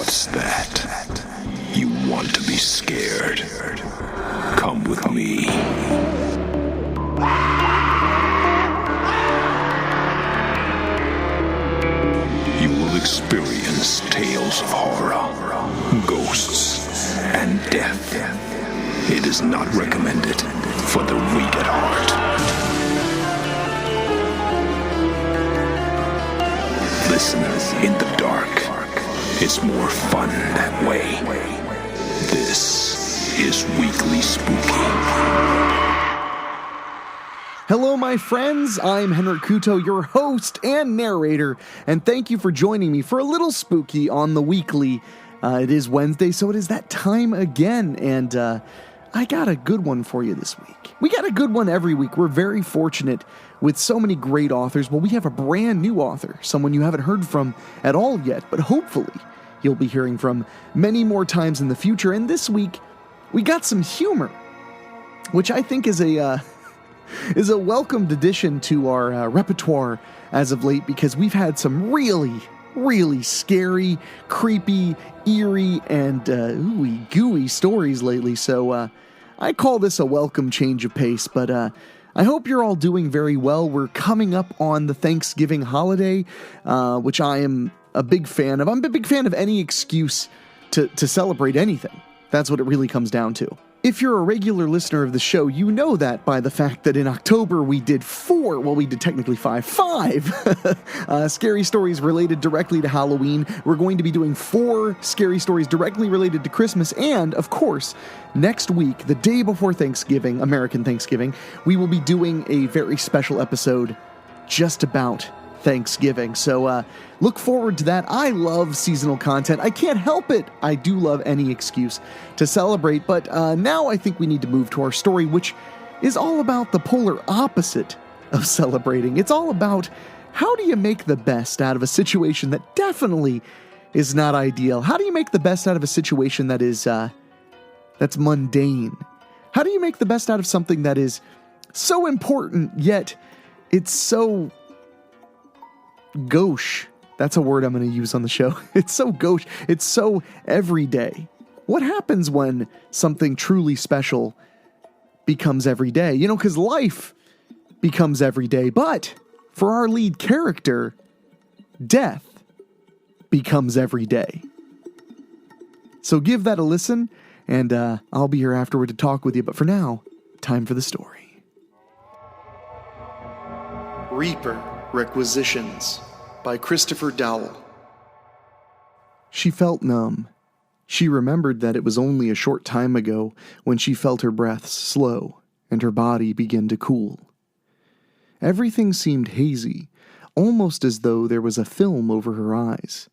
What's that? You want to be scared? Come with me. You will experience tales of horror, ghosts, and death. It is not recommended for the weak at heart. Listen in the dark. It's more fun that way. This is Weekly Spooky. Hello, my friends. I'm Henrik Kuto, your host and narrator, and thank you for joining me for a little spooky on the weekly. It is Wednesday, so it is that time again, and I got a good one for you this week. We got a good one every week. We're very fortunate with so many great authors. Well, we have a brand new author, someone you haven't heard from at all yet, but hopefully you'll be hearing from many more times in the future. And this week, we got some humor, which I think is a welcomed addition to our repertoire as of late, because we've had some really scary, creepy, eerie, and ooey gooey stories lately. So I call this a welcome change of pace, but I hope you're all doing very well. We're coming up on the Thanksgiving holiday, which I am a big fan of. I'm a big fan of any excuse to celebrate anything. That's what it really comes down to. If you're a regular listener of the show, you know that by the fact that in October we did five scary stories related directly to Halloween. We're going to be doing 4 scary stories directly related to Christmas, and, of course, next week, the day before Thanksgiving, American Thanksgiving, we will be doing a very special episode just about Thanksgiving. So look forward to that. I love seasonal content. I can't help it. I do love any excuse to celebrate. But now I think we need to move to our story, which is all about the polar opposite of celebrating. It's all about how do you make the best out of a situation that definitely is not ideal? How do you make the best out of a situation that is that's mundane? How do you make the best out of something that is so important, yet it's so gauche? That's a word I'm going to use on the show. It's so gauche. It's so everyday. What happens when something truly special becomes everyday? You know, because life becomes everyday, but for our lead character, death becomes everyday. So give that a listen, and I'll be here afterward to talk with you. But for now, time for the story. Reaper Requisitions by Christopher Dowell. She felt numb. She remembered that it was only a short time ago when she felt her breaths slow and her body begin to cool. Everything seemed hazy, almost as though there was a film over her eyes.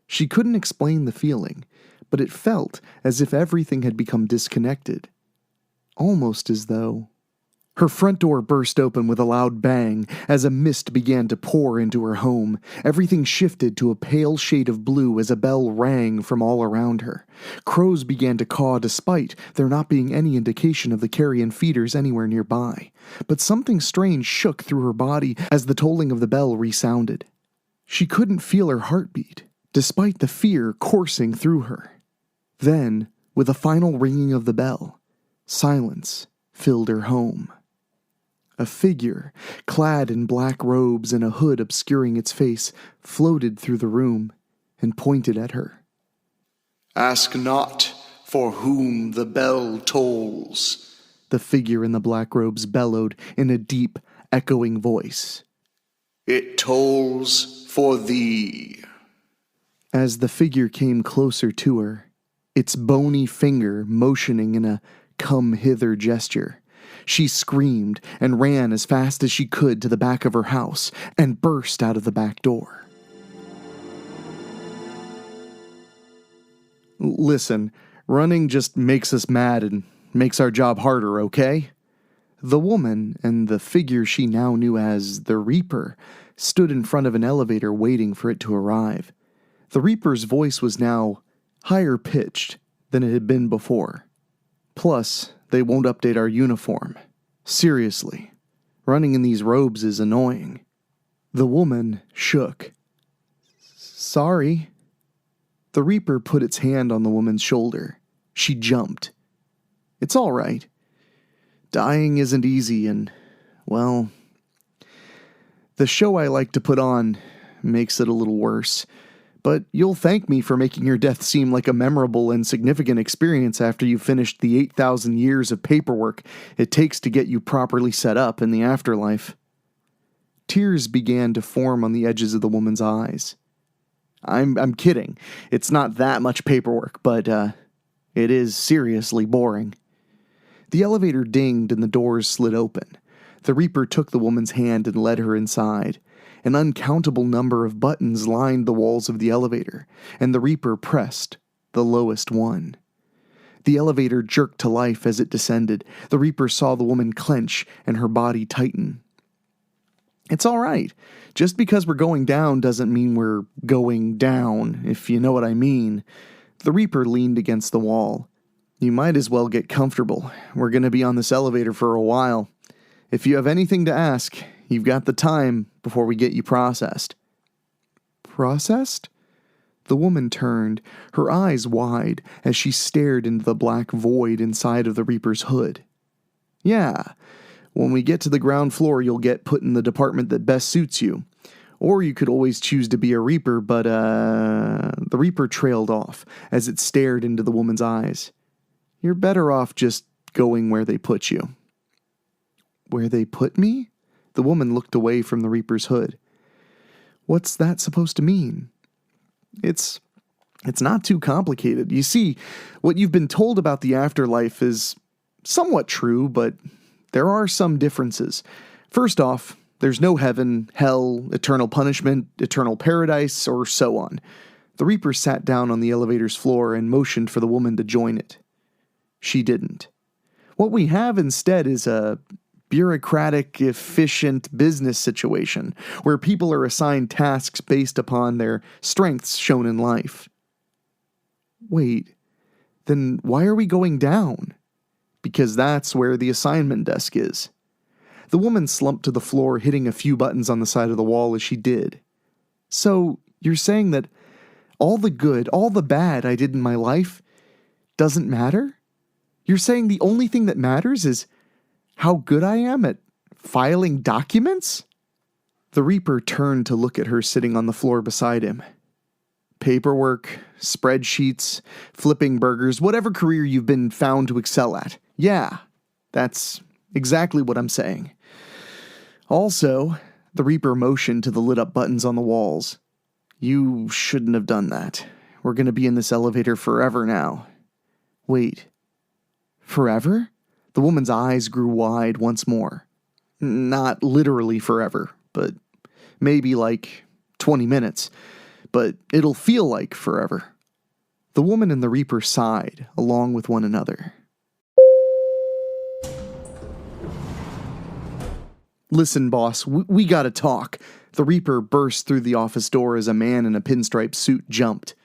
She couldn't explain the feeling, but it felt as if everything had become disconnected. Almost as though... Her front door burst open with a loud bang as a mist began to pour into her home. Everything shifted to a pale shade of blue as a bell rang from all around her. Crows began to caw despite there not being any indication of the carrion feeders anywhere nearby. But something strange shook through her body as the tolling of the bell resounded. She couldn't feel her heartbeat, despite the fear coursing through her. Then, with a final ringing of the bell, silence filled her home. A figure, clad in black robes and a hood obscuring its face, floated through the room and pointed at her. "Ask not for whom the bell tolls," the figure in the black robes bellowed in a deep, echoing voice. "It tolls for thee." As the figure came closer to her, its bony finger motioning in a come-hither gesture, she screamed and ran as fast as she could to the back of her house and burst out of the back door. Listen, running just makes us mad and makes our job harder, okay? The woman, and the figure she now knew as the Reaper, stood in front of an elevator waiting for it to arrive. The Reaper's voice was now higher-pitched than it had been before. Plus, they won't update our uniform. Seriously, running in these robes is annoying. The woman shook. Sorry. The Reaper put its hand on the woman's shoulder. She jumped. It's all right. Dying isn't easy, and, well, the show I like to put on makes it a little worse. But you'll thank me for making your death seem like a memorable and significant experience after you've finished the 8,000 years of paperwork it takes to get you properly set up in the afterlife. Tears began to form on the edges of the woman's eyes. I'm kidding. It's not that much paperwork, but it is seriously boring. The elevator dinged and the doors slid open. The Reaper took the woman's hand and led her inside. An uncountable number of buttons lined the walls of the elevator, and the Reaper pressed the lowest one. The elevator jerked to life as it descended. The Reaper saw the woman clench and her body tighten. It's all right. Just because we're going down doesn't mean we're going down, if you know what I mean. The Reaper leaned against the wall. You might as well get comfortable. We're going to be on this elevator for a while. If you have anything to ask, you've got the time before we get you processed. Processed? The woman turned, her eyes wide, as she stared into the black void inside of the Reaper's hood. Yeah, when we get to the ground floor, you'll get put in the department that best suits you. Or you could always choose to be a Reaper, but, The Reaper trailed off as it stared into the woman's eyes. You're better off just going where they put you. Where they put me? The woman looked away from the Reaper's hood. What's that supposed to mean? It's not too complicated. You see, what you've been told about the afterlife is somewhat true, but there are some differences. First off, there's no heaven, hell, eternal punishment, eternal paradise, or so on. The Reaper sat down on the elevator's floor and motioned for the woman to join it. She didn't. What we have instead is a bureaucratic, efficient business situation where people are assigned tasks based upon their strengths shown in life. Wait, then why are we going down? Because that's where the assignment desk is. The woman slumped to the floor, hitting a few buttons on the side of the wall as she did. So, you're saying that all the good, all the bad I did in my life doesn't matter? You're saying the only thing that matters is how good I am at filing documents? The Reaper turned to look at her sitting on the floor beside him. Paperwork, spreadsheets, flipping burgers, whatever career you've been found to excel at. Yeah, that's exactly what I'm saying. Also, the Reaper motioned to the lit-up buttons on the walls. You shouldn't have done that. We're going to be in this elevator forever now. Wait. Forever? The woman's eyes grew wide once more. Not literally forever, but maybe like 20 minutes. But it'll feel like forever. The woman and the Reaper sighed, along with one another. Listen, boss, we gotta talk. The Reaper burst through the office door as a man in a pinstripe suit jumped.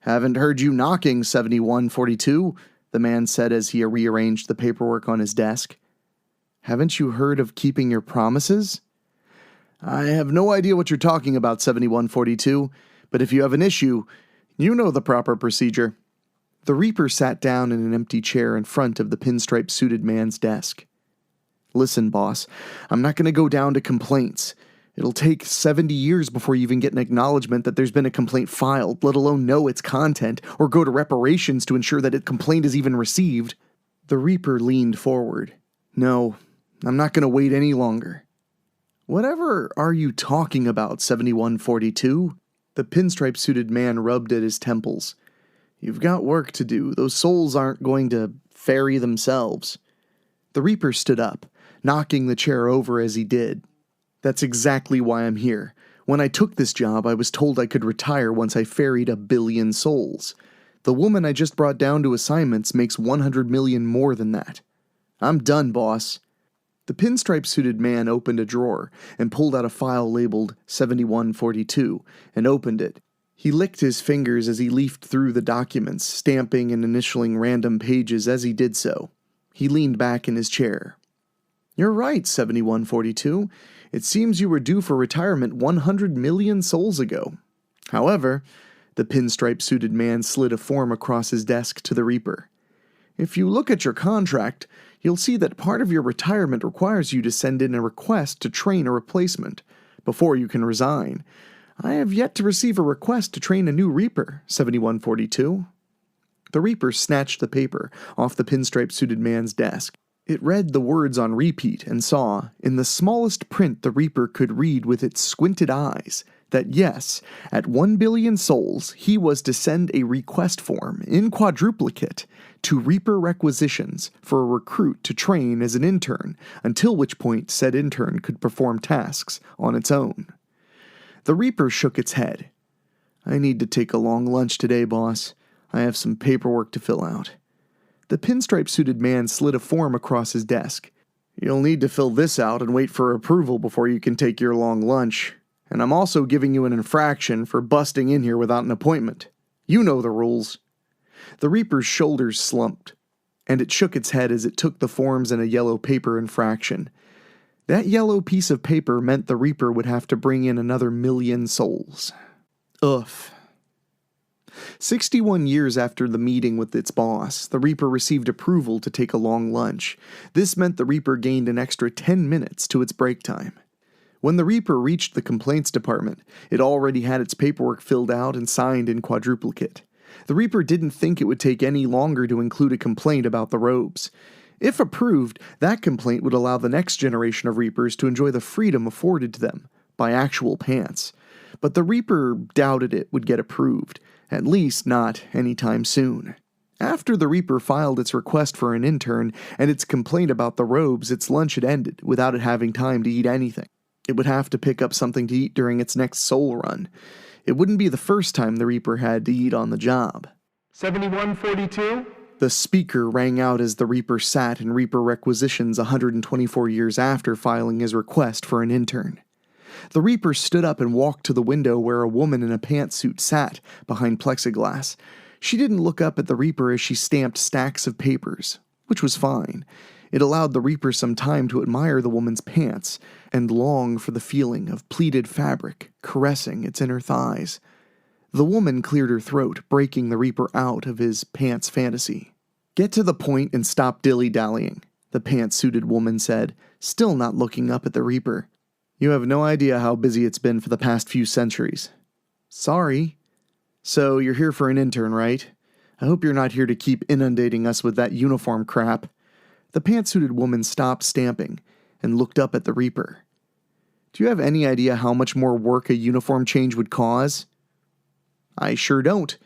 Haven't heard you knocking, 7142, the man said as he rearranged the paperwork on his desk. Haven't you heard of keeping your promises? I have no idea what you're talking about, 7142, but if you have an issue, you know the proper procedure. The Reaper sat down in an empty chair in front of the pinstripe-suited man's desk. Listen, boss, I'm not going to go down to complaints. It'll take 70 years before you even get an acknowledgement that there's been a complaint filed, let alone know its content, or go to reparations to ensure that a complaint is even received. The Reaper leaned forward. No, I'm not going to wait any longer. Whatever are you talking about, 7142? The pinstripe-suited man rubbed at his temples. You've got work to do. Those souls aren't going to ferry themselves. The Reaper stood up, knocking the chair over as he did. That's exactly why I'm here. When I took this job, I was told I could retire once I ferried 1 billion souls. The woman I just brought down to assignments makes 100 million more than that. I'm done, boss. The pinstripe-suited man opened a drawer and pulled out a file labeled 7142 and opened it. He licked his fingers as he leafed through the documents, stamping and initialing random pages as he did so. He leaned back in his chair. You're right, 7142. It seems you were due for retirement 100 million souls ago. However, The pinstripe-suited man slid a form across his desk to the Reaper. "If you look at your contract, you'll see that part of your retirement requires you to send in a request to train a replacement before you can resign. I have yet to receive a request to train a new Reaper, 7142. The Reaper snatched the paper off the pinstripe-suited man's desk. It read the words on repeat and saw, in the smallest print the Reaper could read with its squinted eyes, that yes, at 1 billion souls, he was to send a request form in quadruplicate to Reaper Requisitions for a recruit to train as an intern, until which point said intern could perform tasks on its own. The Reaper shook its head. "I need to take a long lunch today, boss. I have some paperwork to fill out." The pinstripe-suited man slid a form across his desk. "You'll need to fill this out and wait for approval before you can take your long lunch. And I'm also giving you an infraction for busting in here without an appointment. You know the rules." The Reaper's shoulders slumped, and it shook its head as it took the forms and a yellow paper infraction. That yellow piece of paper meant the Reaper would have to bring in another 1,000,000 souls. Oof. 61 years after the meeting with its boss, the Reaper received approval to take a long lunch. This meant the Reaper gained an extra 10 minutes to its break time. When the Reaper reached the complaints department, it already had its paperwork filled out and signed in quadruplicate. The Reaper didn't think it would take any longer to include a complaint about the robes. If approved, that complaint would allow the next generation of Reapers to enjoy the freedom afforded to them by actual pants. But the Reaper doubted it would get approved, at least not anytime soon. After the Reaper filed its request for an intern and its complaint about the robes, its lunch had ended without it having time to eat anything. It would have to pick up something to eat during its next soul run. It wouldn't be the first time the Reaper had to eat on the job. 7142? The speaker rang out as the Reaper sat in Reaper Requisitions 124 years after filing his request for an intern. The Reaper stood up and walked to the window where a woman in a pantsuit sat behind plexiglass. She didn't look up at the Reaper as she stamped stacks of papers, which was fine. It allowed the Reaper some time to admire the woman's pants and long for the feeling of pleated fabric caressing its inner thighs. The woman cleared her throat, breaking the Reaper out of his pants fantasy. "Get to the point and stop dilly-dallying," the pants-suited woman said, still not looking up at the Reaper. "You have no idea how busy it's been for the past few centuries." "Sorry." "So you're here for an intern, right? I hope you're not here to keep inundating us with that uniform crap." The pants-suited woman stopped stamping and looked up at the Reaper. "Do you have any idea how much more work a uniform change would cause?" "I sure don't.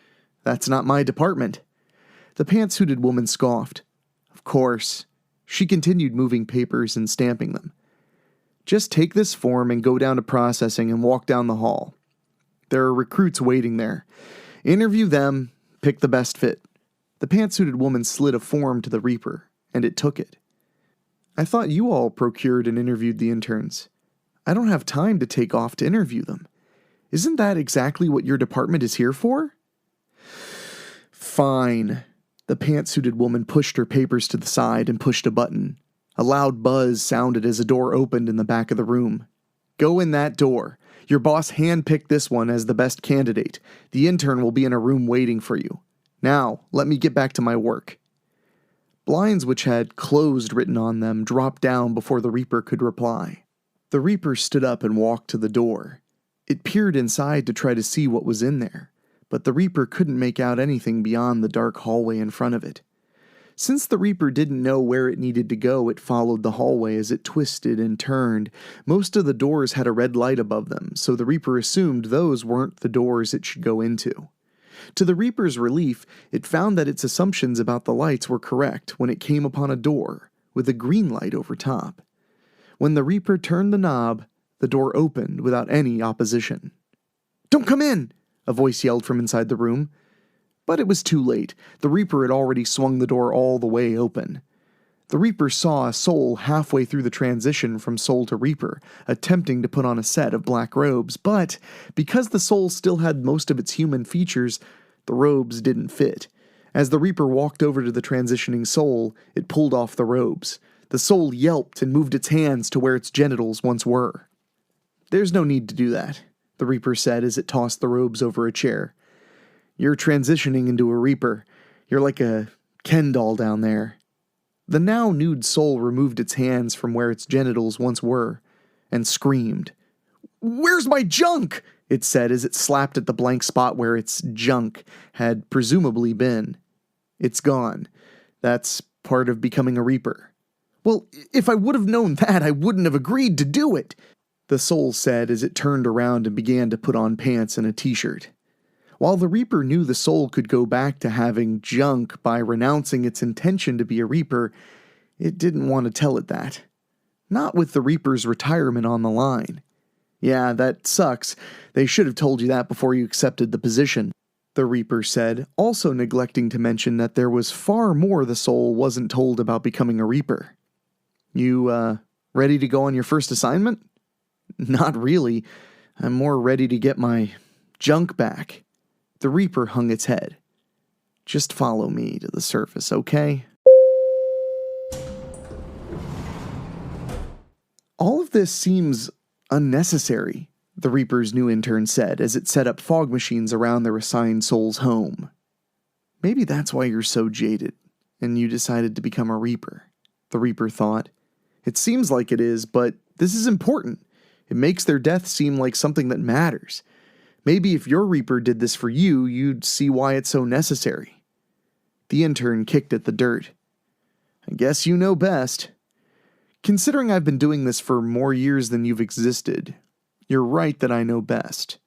That's not my department." The pants-suited woman scoffed. "Of course." She continued moving papers and stamping them. "Just take this form and go down to processing and walk down the hall. There are recruits waiting there. Interview them, pick the best fit." The pants-suited woman slid a form to the Reaper, and it took it. "I thought you all procured and interviewed the interns. I don't have time to take off to interview them. Isn't that exactly what your department is here for?" "Fine." The pants-suited woman pushed her papers to the side and pushed a button. A loud buzz sounded as a door opened in the back of the room. "Go in that door. Your boss handpicked this one as the best candidate. The intern will be in a room waiting for you. Now, let me get back to my work." Blinds which had "closed" written on them dropped down before the Reaper could reply. The Reaper stood up and walked to the door. It peered inside to try to see what was in there, but the Reaper couldn't make out anything beyond the dark hallway in front of it. Since the Reaper didn't know where it needed to go, it followed the hallway as it twisted and turned. Most of the doors had a red light above them, so the Reaper assumed those weren't the doors it should go into. To the Reaper's relief, it found that its assumptions about the lights were correct when it came upon a door with a green light over top. When the Reaper turned the knob, the door opened without any opposition. "Don't come in!" a voice yelled from inside the room. But it was too late. The Reaper had already swung the door all the way open. The Reaper saw a soul halfway through the transition from soul to Reaper, attempting to put on a set of black robes, but because the soul still had most of its human features, the robes didn't fit. As the Reaper walked over to the transitioning soul, it pulled off the robes. The soul yelped and moved its hands to where its genitals once were. "There's no need to do that," the Reaper said as it tossed the robes over a chair. You're transitioning into a Reaper. You're like a Ken doll down there." The now nude soul removed its hands from where its genitals once were, and screamed. "Where's my junk?" it said as it slapped at the blank spot where its junk had presumably been. "It's gone. That's part of becoming a Reaper." "Well, if I would have known that, I wouldn't have agreed to do it," the soul said as it turned around and began to put on pants and a t-shirt. While the Reaper knew the soul could go back to having junk by renouncing its intention to be a Reaper, it didn't want to tell it that. Not with the Reaper's retirement on the line. "Yeah, that sucks. They should have told you that before you accepted the position," the Reaper said, also neglecting to mention that there was far more the soul wasn't told about becoming a Reaper. "You, ready to go on your first assignment?" "Not really. I'm more ready to get my junk back." The Reaper hung its head. "Just follow me to the surface, okay?" "All of this seems unnecessary," the Reaper's new intern said as it set up fog machines around their assigned soul's home. "Maybe that's why you're so jaded, and you decided to become a Reaper," the Reaper thought. "It seems like it is, but this is important. It makes their death seem like something that matters. Maybe if your Reaper did this for you, you'd see why it's so necessary." The intern kicked at the dirt. "I guess you know best. Considering I've been doing this for more years than you've existed, you're right that I know best."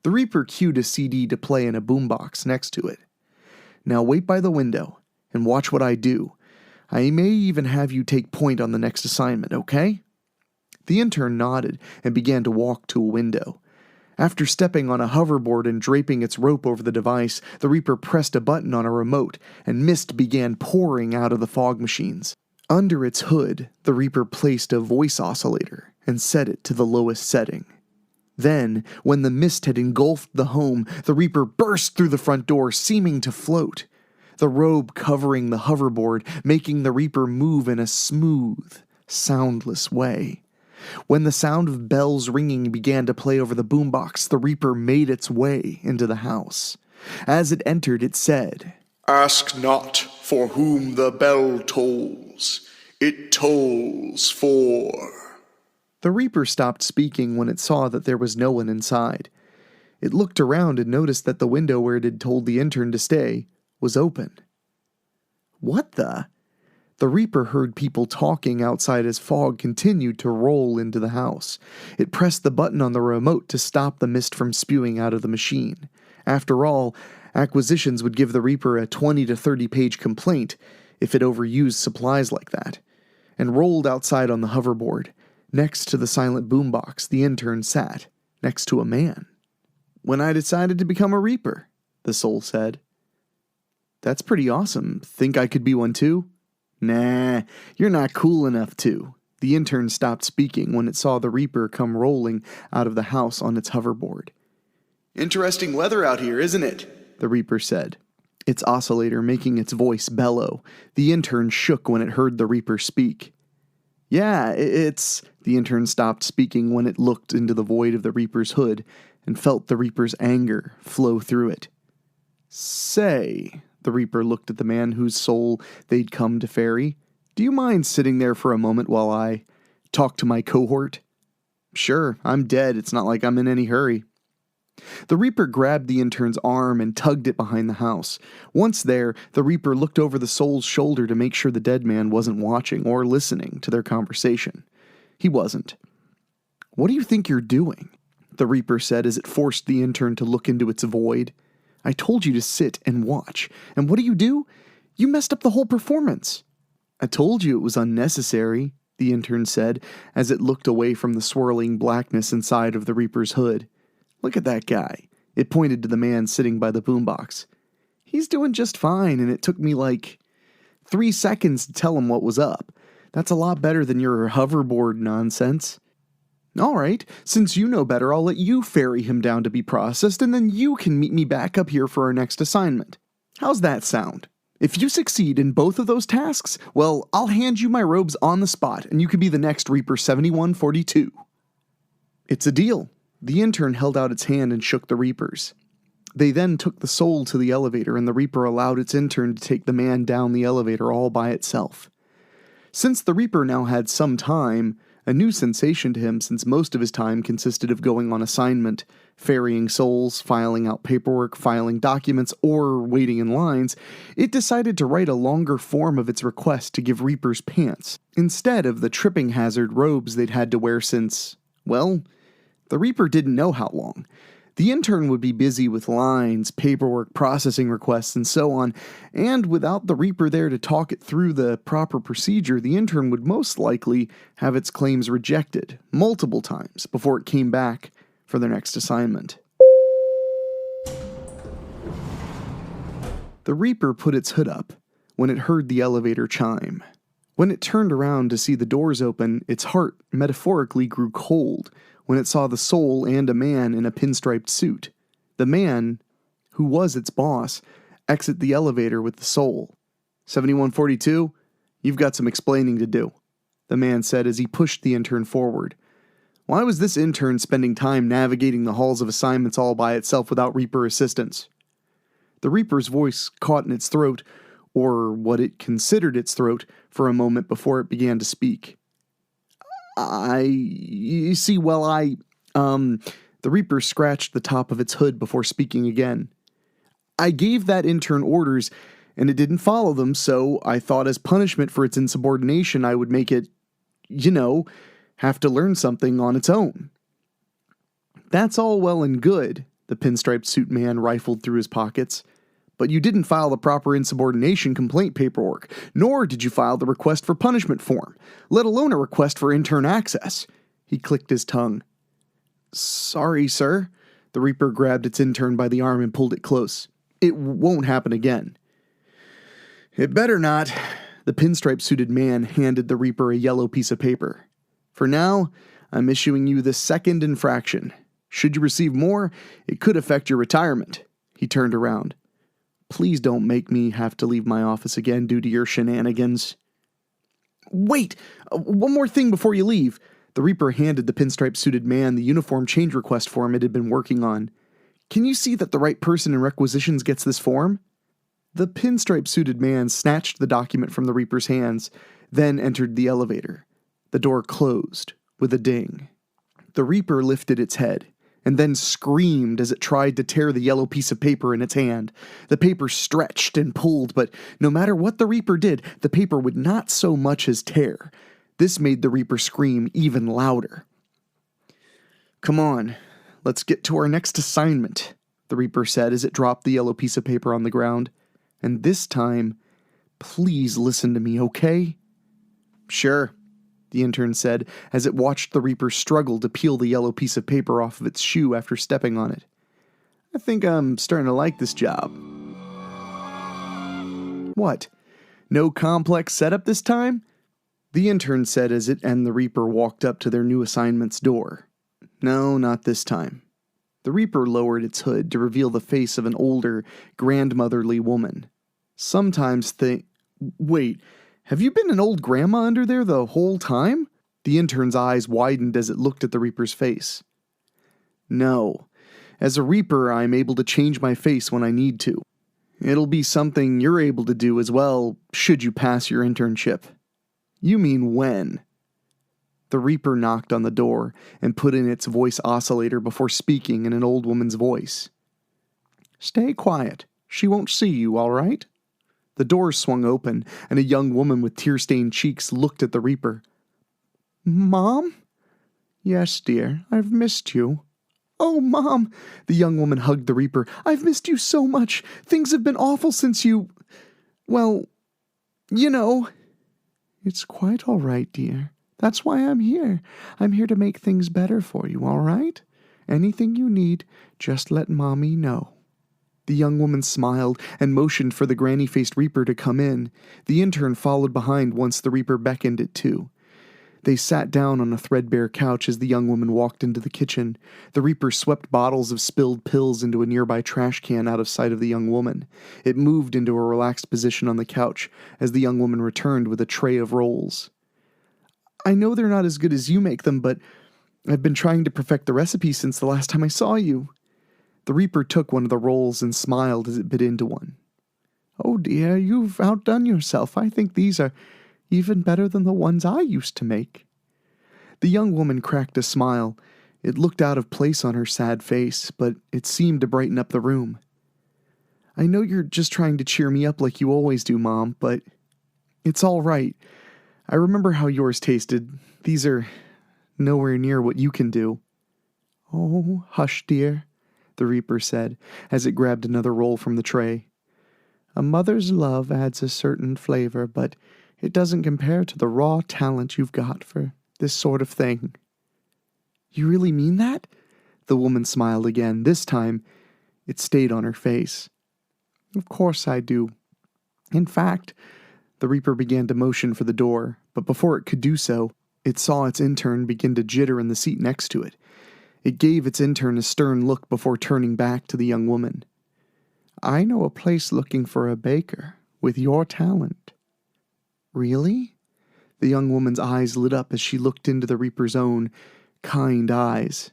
The Reaper cued a CD to play in a boombox next to it. "Now wait by the window and watch what I do. I may even have you take point on the next assignment, okay?" The intern nodded and began to walk to a window. After stepping on a hoverboard and draping its rope over the device, the Reaper pressed a button on a remote, and mist began pouring out of the fog machines. Under its hood, the Reaper placed a voice oscillator and set it to the lowest setting. Then, when the mist had engulfed the home, the Reaper burst through the front door, seeming to float, the robe covering the hoverboard, making the Reaper move in a smooth, soundless way. When the sound of bells ringing began to play over the boombox, the Reaper made its way into the house. As it entered, it said, "Ask not for whom the bell tolls. It tolls for..." The Reaper stopped speaking when it saw that there was no one inside. It looked around and noticed that the window where it had told the intern to stay was open. What the? The Reaper heard people talking outside as fog continued to roll into the house. It pressed the button on the remote to stop the mist from spewing out of the machine. After all, Requisitions would give the Reaper a 20 to 30 page complaint if it overused supplies like that, and rolled outside on the hoverboard. Next to the silent boombox, the intern sat, next to a man. "When I decided to become a Reaper," the soul said. "That's pretty awesome. Think I could be one too?" "Nah, you're not cool enough to." The intern stopped speaking when it saw the Reaper come rolling out of the house on its hoverboard. "Interesting weather out here, isn't it?" the Reaper said, its oscillator making its voice bellow. The intern shook when it heard the Reaper speak. "Yeah, it's..." The intern stopped speaking when it looked into the void of the Reaper's hood and felt the Reaper's anger flow through it. "Say," the Reaper looked at the man whose soul they'd come to ferry, "do you mind sitting there for a moment while I talk to my cohort?" "Sure, I'm dead. It's not like I'm in any hurry." The Reaper grabbed the intern's arm and tugged it behind the house. Once there, the Reaper looked over the soul's shoulder to make sure the dead man wasn't watching or listening to their conversation. He wasn't. "What do you think you're doing?" the Reaper said as it forced the intern to look into its void. "I told you to sit and watch, and what do? You messed up the whole performance." "I told you it was unnecessary," the intern said as it looked away from the swirling blackness inside of the Reaper's hood. "Look at that guy." It pointed to the man sitting by the boombox. "He's doing just fine, and it took me like 3 seconds to tell him what was up. That's a lot better than your hoverboard nonsense." "All right, since you know better, I'll let you ferry him down to be processed, and then you can meet me back up here for our next assignment. How's that sound? If you succeed in both of those tasks, well, I'll hand you my robes on the spot, and you can be the next Reaper 7142. "It's a deal." The intern held out its hand and shook the Reaper's. They then took the soul to the elevator, and the Reaper allowed its intern to take the man down the elevator all by itself. Since the Reaper now had some time, a new sensation to him since most of his time consisted of going on assignment, ferrying souls, filing out paperwork, filing documents, or waiting in lines, it decided to write a longer form of its request to give Reapers pants, instead of the tripping hazard robes they'd had to wear since, well, the Reaper didn't know how long. The intern would be busy with lines, paperwork, processing requests, and so on, and without the Reaper there to talk it through the proper procedure, the intern would most likely have its claims rejected multiple times before it came back for their next assignment. The Reaper put its hood up when it heard the elevator chime. When it turned around to see the doors open, its heart metaphorically grew cold when it saw the soul and a man in a pinstriped suit. The man, who was its boss, exit the elevator with the soul. 7142, you've got some explaining to do, the man said as he pushed the intern forward. Why was this intern spending time navigating the halls of assignments all by itself without Reaper assistance? The Reaper's voice caught in its throat, or what it considered its throat, for a moment before it began to speak. The Reaper scratched the top of its hood before speaking again. I gave that intern orders, and it didn't follow them, so I thought as punishment for its insubordination I would make it, have to learn something on its own. That's all well and good, the pinstriped suit man rifled through his pockets. But you didn't file the proper insubordination complaint paperwork, nor did you file the request for punishment form, let alone a request for intern access. He clicked his tongue. Sorry, sir. The Reaper grabbed its intern by the arm and pulled it close. It won't happen again. It better not. The pinstripe-suited man handed the Reaper a yellow piece of paper. For now, I'm issuing you the second infraction. Should you receive more, it could affect your retirement. He turned around. Please don't make me have to leave my office again due to your shenanigans. Wait! One more thing before you leave. The Reaper handed the pinstripe-suited man the uniform change request form it had been working on. Can you see that the right person in Requisitions gets this form? The pinstripe-suited man snatched the document from the Reaper's hands, then entered the elevator. The door closed with a ding. The Reaper lifted its head, and then screamed as it tried to tear the yellow piece of paper in its hand. The paper stretched and pulled, but no matter what the Reaper did, the paper would not so much as tear. This made the Reaper scream even louder. Come on, let's get to our next assignment, the Reaper said as it dropped the yellow piece of paper on the ground. And this time, please listen to me, okay? Sure, the intern said as it watched the Reaper struggle to peel the yellow piece of paper off of its shoe after stepping on it. I think I'm starting to like this job. What? No complex setup this time? The intern said as it and the Reaper walked up to their new assignment's door. No, not this time. The Reaper lowered its hood to reveal the face of an older, grandmotherly woman. Wait, have you been an old grandma under there the whole time? The intern's eyes widened as it looked at the Reaper's face. No. As a Reaper, I'm able to change my face when I need to. It'll be something you're able to do as well, should you pass your internship. You mean when? The Reaper knocked on the door and put in its voice oscillator before speaking in an old woman's voice. Stay quiet. She won't see you, all right? The door swung open, and a young woman with tear-stained cheeks looked at the Reaper. Mom? Yes, dear, I've missed you. Oh, Mom! The young woman hugged the Reaper. I've missed you so much. Things have been awful since you... Well, you know. It's quite all right, dear. That's why I'm here. I'm here to make things better for you, all right? Anything you need, just let Mommy know. The young woman smiled and motioned for the granny-faced Reaper to come in. The intern followed behind once the Reaper beckoned it too. They sat down on a threadbare couch as the young woman walked into the kitchen. The Reaper swept bottles of spilled pills into a nearby trash can out of sight of the young woman. It moved into a relaxed position on the couch as the young woman returned with a tray of rolls. I know they're not as good as you make them, but I've been trying to perfect the recipe since the last time I saw you. The Reaper took one of the rolls and smiled as it bit into one. "Oh dear, you've outdone yourself. I think these are even better than the ones I used to make." The young woman cracked a smile. It looked out of place on her sad face, but it seemed to brighten up the room. "I know you're just trying to cheer me up like you always do, Mom, but it's all right. I remember how yours tasted. These are nowhere near what you can do." "Oh, hush, dear," the Reaper said, as it grabbed another roll from the tray. "A mother's love adds a certain flavor, but it doesn't compare to the raw talent you've got for this sort of thing." "You really mean that?" The woman smiled again. This time, it stayed on her face. "Of course I do. In fact," the Reaper began to motion for the door, but before it could do so, it saw its intern begin to jitter in the seat next to it. It gave its intern a stern look before turning back to the young woman. "I know a place looking for a baker with your talent." "Really?" The young woman's eyes lit up as she looked into the Reaper's own kind eyes.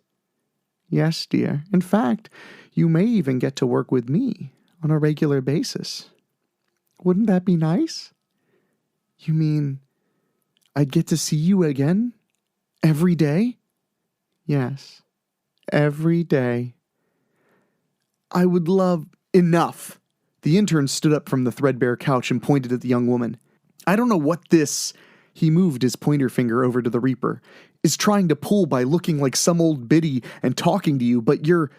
"Yes, dear. In fact, you may even get to work with me on a regular basis. Wouldn't that be nice?" "You mean I'd get to see you again? Every day?" "Yes, every day." "I would love—" "Enough!" The intern stood up from the threadbare couch and pointed at the young woman. "I don't know what this—" He moved his pointer finger over to the Reaper. "Is trying to pull by looking like some old biddy and talking to you, but you're—"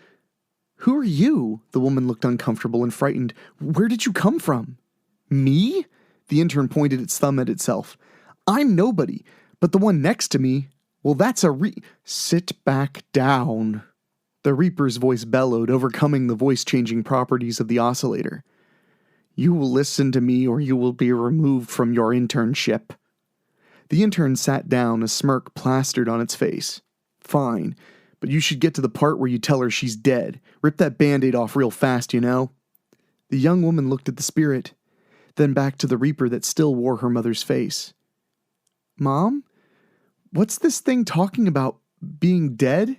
"Who are you?" The woman looked uncomfortable and frightened. "Where did you come from?" "Me?" The intern pointed its thumb at itself. "I'm nobody, but the one next to me, well, that's a Sit back down." The Reaper's voice bellowed, overcoming the voice-changing properties of the oscillator. "You will listen to me or you will be removed from your internship." The intern sat down, a smirk plastered on its face. "Fine, but you should get to the part where you tell her she's dead. Rip that Band-Aid off real fast, you know?" The young woman looked at the spirit, then back to the Reaper that still wore her mother's face. "Mom, what's this thing talking about being dead?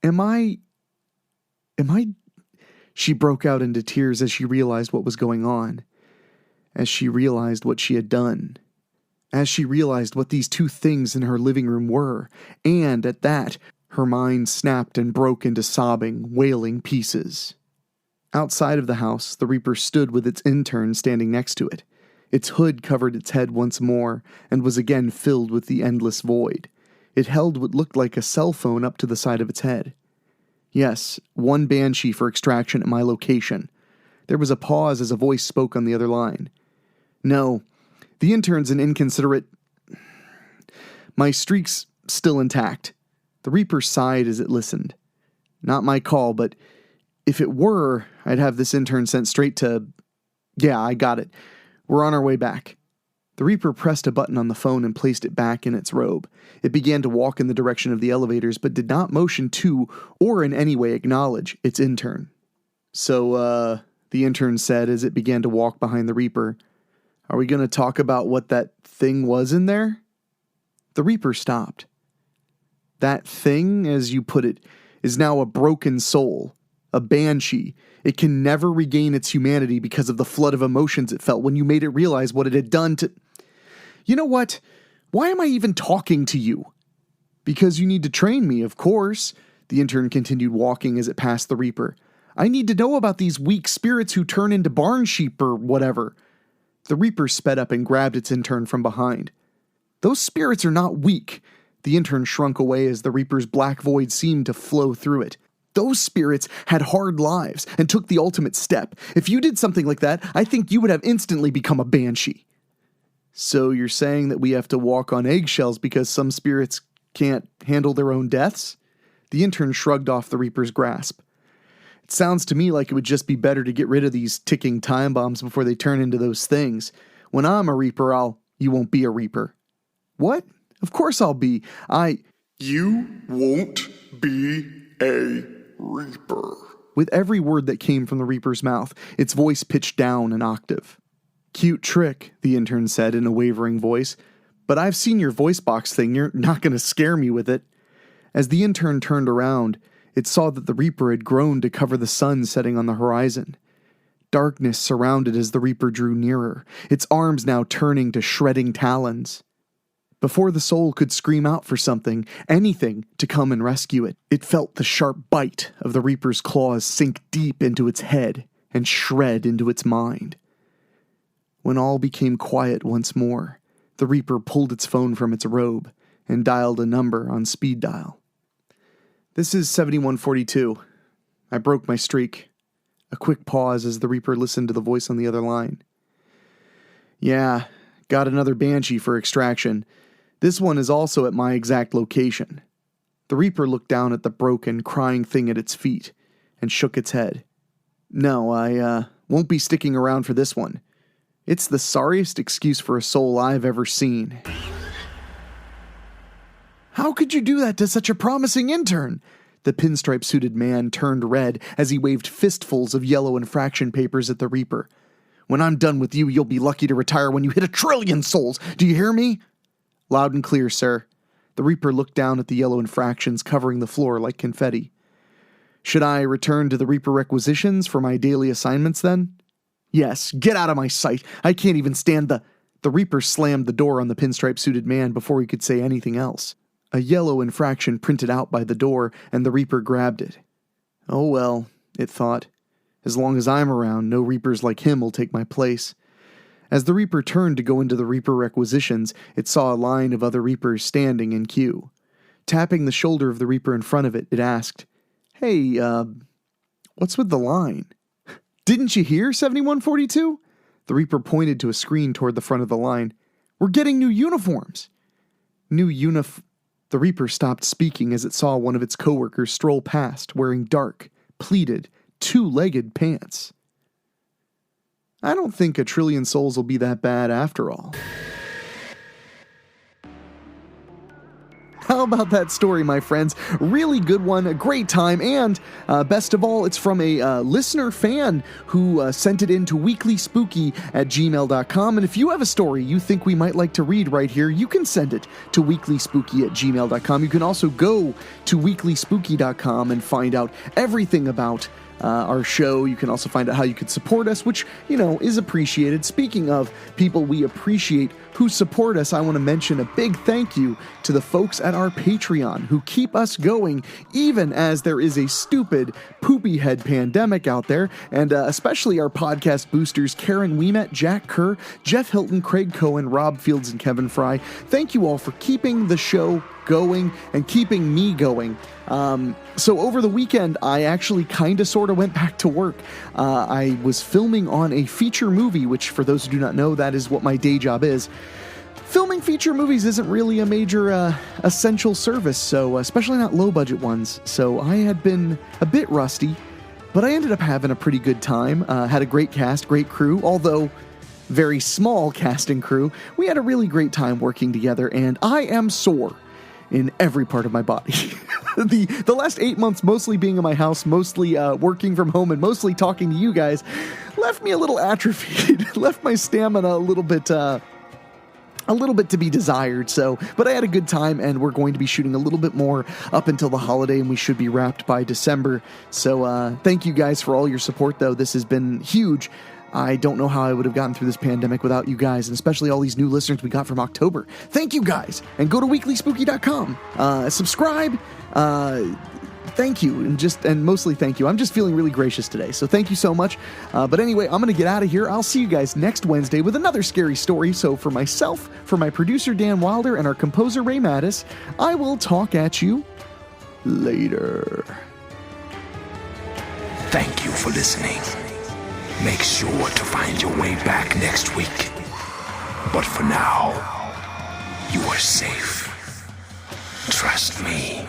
Am I... She broke out into tears as she realized what was going on, as she realized what she had done, as she realized what these two things in her living room were, and at that, her mind snapped and broke into sobbing, wailing pieces. Outside of the house, the Reaper stood with its intern standing next to it. Its hood covered its head once more, and was again filled with the endless void. It held what looked like a cell phone up to the side of its head. "Yes, one banshee for extraction at my location." There was a pause as a voice spoke on the other line. "No, the intern's an inconsiderate... My streak's still intact." The Reaper sighed as it listened. "Not my call, but if it were, I'd have this intern sent straight to... Yeah, I got it. We're on our way back." The Reaper pressed a button on the phone and placed it back in its robe. It began to walk in the direction of the elevators, but did not motion to, or in any way acknowledge, its intern. "So, the intern said as it began to walk behind the Reaper, "are we going to talk about what that thing was in there?" The Reaper stopped. "That thing, as you put it, is now a broken soul, a banshee. It can never regain its humanity because of the flood of emotions it felt when you made it realize what it had done to... You know what? Why am I even talking to you?" "Because you need to train me, of course," the intern continued walking as it passed the Reaper. "I need to know about these weak spirits who turn into barn sheep or whatever." The Reaper sped up and grabbed its intern from behind. "Those spirits are not weak." The intern shrunk away as the Reaper's black void seemed to flow through it. "Those spirits had hard lives and took the ultimate step. If you did something like that, I think you would have instantly become a banshee." "So you're saying that we have to walk on eggshells because some spirits can't handle their own deaths?" The intern shrugged off the Reaper's grasp. "It sounds to me like it would just be better to get rid of these ticking time bombs before they turn into those things. When I'm a Reaper, you won't be a Reaper." "What? Of course I'll be. You won't be a Reaper." With every word that came from the Reaper's mouth, its voice pitched down an octave. "Cute trick," the intern said in a wavering voice, "but I've seen your voice box thing. You're not going to scare me with it." As the intern turned around, it saw that the Reaper had grown to cover the sun setting on the horizon. Darkness surrounded as the Reaper drew nearer, its arms now turning to shredding talons. Before the soul could scream out for something, anything, to come and rescue it, it felt the sharp bite of the Reaper's claws sink deep into its head and shred into its mind. When all became quiet once more, the Reaper pulled its phone from its robe and dialed a number on speed dial. "This is 7142. I broke my streak." A quick pause as the Reaper listened to the voice on the other line. "Yeah, got another Banshee for extraction. This one is also at my exact location." The Reaper looked down at the broken, crying thing at its feet and shook its head. "No, I won't be sticking around for this one. It's the sorriest excuse for a soul I've ever seen." "How could you do that to such a promising intern?" The pinstripe-suited man turned red as he waved fistfuls of yellow infraction papers at the Reaper. "When I'm done with you, you'll be lucky to retire when you hit 1,000,000,000 souls. Do you hear me?" "Loud and clear, sir." The Reaper looked down at the yellow infractions covering the floor like confetti. "Should I return to the Reaper Requisitions for my daily assignments then?" "Yes, get out of my sight. I can't even stand the—" The Reaper slammed the door on the pinstripe-suited man before he could say anything else. A yellow infraction printed out by the door, and the Reaper grabbed it. "Oh well," it thought. "As long as I'm around, no Reapers like him will take my place." As the Reaper turned to go into the Reaper Requisitions, it saw a line of other Reapers standing in queue. Tapping the shoulder of the Reaper in front of it, it asked, "Hey, what's with the line?" "Didn't you hear, 7142? The Reaper pointed to a screen toward the front of the line. "We're getting new uniforms." The Reaper stopped speaking as it saw one of its coworkers stroll past, wearing dark, pleated, two-legged pants. "I don't think 1,000,000,000,000 souls will be that bad after all." How about that story, my friends? Really good one, a great time, and best of all, it's from a listener fan who sent it in to WeeklySpooky@gmail.com. And if you have a story you think we might like to read right here, you can send it to WeeklySpooky@gmail.com. You can also go to WeeklySpooky.com and find out everything about our show. You can also find out how you could support us, which, is appreciated. Speaking of people we appreciate who support us, I want to mention a big thank you to the folks at our Patreon who keep us going even as there is a stupid poopy head pandemic out there, and especially our podcast boosters Karen Wiemet, Jack Kerr, Jeff Hilton, Craig Cohen, Rob Fields, and Kevin Fry. Thank you all for keeping the show going and keeping me going. So over the weekend, I actually kind of sort of went back to work. I was filming on a feature movie, which for those who do not know, that is what my day job is. Filming feature movies isn't really a major essential service, so especially not low-budget ones. So I had been a bit rusty, but I ended up having a pretty good time. Had a great cast, great crew, although very small cast and crew. We had a really great time working together, and I am sore in every part of my body. The last 8 months mostly being in my house, mostly working from home, and mostly talking to you guys left me a little atrophied, left my stamina a little bit to be desired. So, but I had a good time, and we're going to be shooting a little bit more up until the holiday, and we should be wrapped by December. So thank you guys for all your support, though. This has been huge. I don't know how I would have gotten through this pandemic without you guys, and especially all these new listeners we got from October. Thank you guys, and go to weeklyspooky.com. Subscribe. Thank you, and mostly thank you. I'm just feeling really gracious today, so thank you so much. But anyway, I'm going to get out of here. I'll see you guys next Wednesday with another scary story. So for myself, for my producer Dan Wilder, and our composer Ray Mattis, I will talk at you later. Thank you for listening. Make sure to find your way back next week. But for now, you are safe. Trust me.